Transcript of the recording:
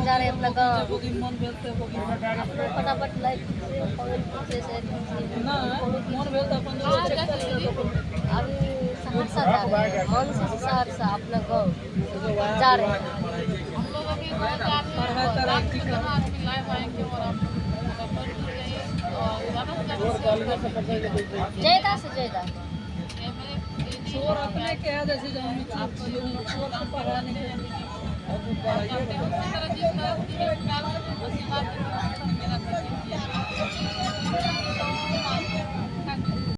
जा रहे हैं अपना गाँव। मन भेलते अपने फटाफट लाइक अभी सहरसा जा रहे हैं, मानसी से सहरसा अपना गाँव जा रहे हैं। हम लोग अभी बहुत जा रहे हैं जयदा से जयदा चोर अपने कह जैसे चोर पढ़ाने के